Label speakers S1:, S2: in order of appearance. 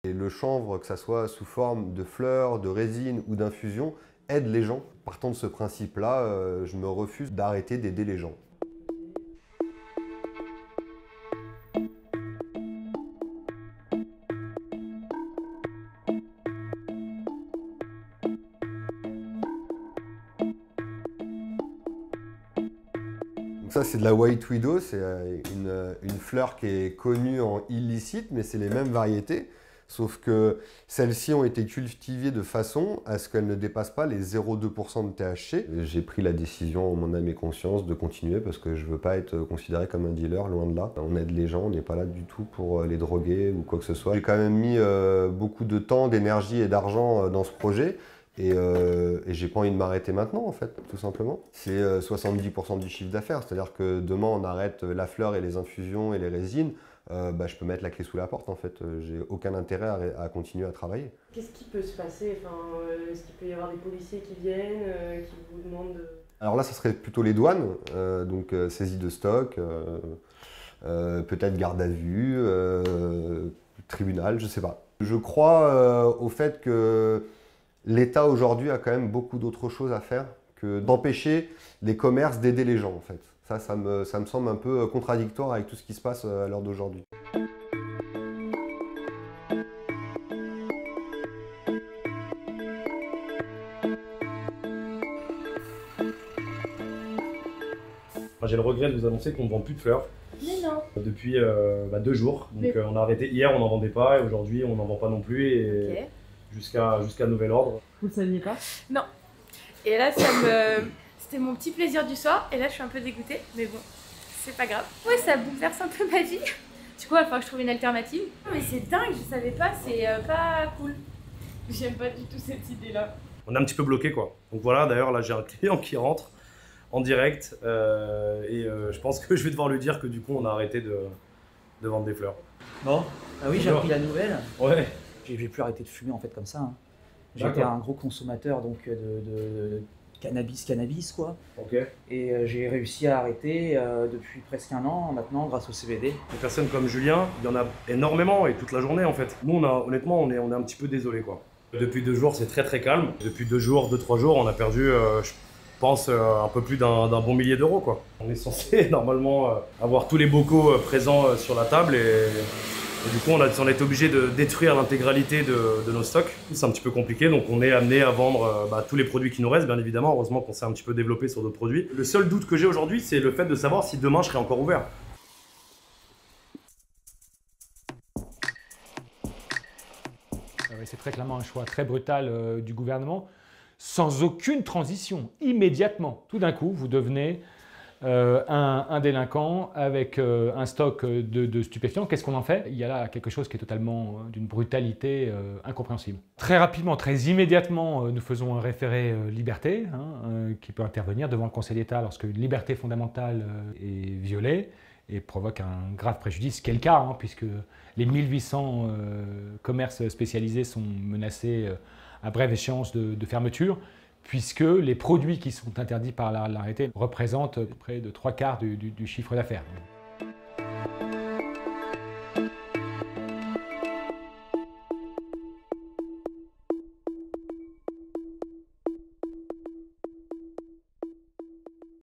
S1: Et le chanvre, que ça soit sous forme de fleurs, de résine ou d'infusion, aide les gens. Partant de ce principe-là, je me refuse d'arrêter d'aider les gens. Donc ça, c'est de la White Widow, c'est une fleur qui est connue en illicite, mais c'est les mêmes variétés. Sauf que celles-ci ont été cultivées de façon à ce qu'elles ne dépassent pas les 0,2% de THC. J'ai pris la décision, en mon âme et conscience, de continuer parce que je ne veux pas être considéré comme un dealer, loin de là. On aide les gens, on n'est pas là du tout pour les droguer ou quoi que ce soit. J'ai quand même mis beaucoup de temps, d'énergie et d'argent dans ce projet. Et j'ai pas envie de m'arrêter maintenant, en fait, tout simplement. C'est 70% du chiffre d'affaires, c'est-à-dire que demain on arrête la fleur et les infusions et les résines, je peux mettre la clé sous la porte, en fait. J'ai aucun intérêt à continuer à travailler.
S2: Qu'est-ce qui peut se passer? Est-ce qu'il peut y avoir des policiers qui viennent, qui vous demandent...
S1: Alors là, ça serait plutôt les douanes, donc saisie de stock, peut-être garde à vue, tribunal, je sais pas. Je crois au fait que l'État aujourd'hui a quand même beaucoup d'autres choses à faire que d'empêcher les commerces d'aider les gens, en fait. Ça me semble un peu contradictoire avec tout ce qui se passe à l'heure d'aujourd'hui.
S3: J'ai le regret de vous annoncer qu'on ne vend plus de fleurs.
S2: Mais non.
S3: Depuis 2 jours. Donc on a arrêté hier, on n'en vendait pas, et aujourd'hui on n'en vend pas non plus, et
S2: Okay.
S3: jusqu'à nouvel ordre.
S2: Vous le saviez pas?
S4: Non. Et là, c'était mon petit plaisir du soir. Et là, je suis un peu dégoûtée. Mais bon, c'est pas grave. Ouais, ça bouleverse un peu ma vie. Du coup, il va falloir que je trouve une alternative. Mais c'est dingue, je savais pas. C'est pas cool. J'aime pas du tout cette idée-là.
S3: On est un petit peu bloqué, quoi. Donc voilà, d'ailleurs là j'ai un client qui rentre en direct, je pense que je vais devoir lui dire que du coup on a arrêté de vendre des fleurs.
S5: Bon, ah oui, j'ai appris la nouvelle.
S3: Ouais.
S5: J'ai plus arrêté de fumer en fait comme ça. Hein.
S3: D'accord.
S5: J'étais un gros consommateur donc de cannabis quoi.
S3: Ok.
S5: Et j'ai réussi à arrêter depuis presque 1 an maintenant grâce au CBD.
S3: Des personnes comme Julien, il y en a énormément et toute la journée en fait. Nous honnêtement on est un petit peu désolé quoi. Depuis 2 jours c'est très calme. Depuis 2 jours, 2-3 jours on a perdu je pense un peu plus d'un bon millier d'euros quoi. On est censé normalement avoir tous les bocaux présents sur la table et du coup on a été obligé de détruire l'intégralité de nos stocks. C'est un petit peu compliqué donc on est amené à vendre tous les produits qui nous restent bien évidemment. Heureusement qu'on s'est un petit peu développé sur d'autres produits. Le seul doute que j'ai aujourd'hui c'est le fait de savoir si demain je serai encore ouvert.
S6: C'est très clairement un choix très brutal du gouvernement, sans aucune transition, immédiatement. Tout d'un coup, vous devenez un délinquant avec un stock de stupéfiants. Qu'est-ce qu'on en fait? Il y a là quelque chose qui est totalement d'une brutalité incompréhensible. Très rapidement, très immédiatement, nous faisons un référé liberté qui peut intervenir devant le Conseil d'État lorsque une liberté fondamentale est violée et provoque un grave préjudice, ce qui est le cas, puisque les 1800 commerces spécialisés sont menacés à brève échéance de fermeture, puisque les produits qui sont interdits par l'arrêté représentent près de 3/4 du chiffre d'affaires.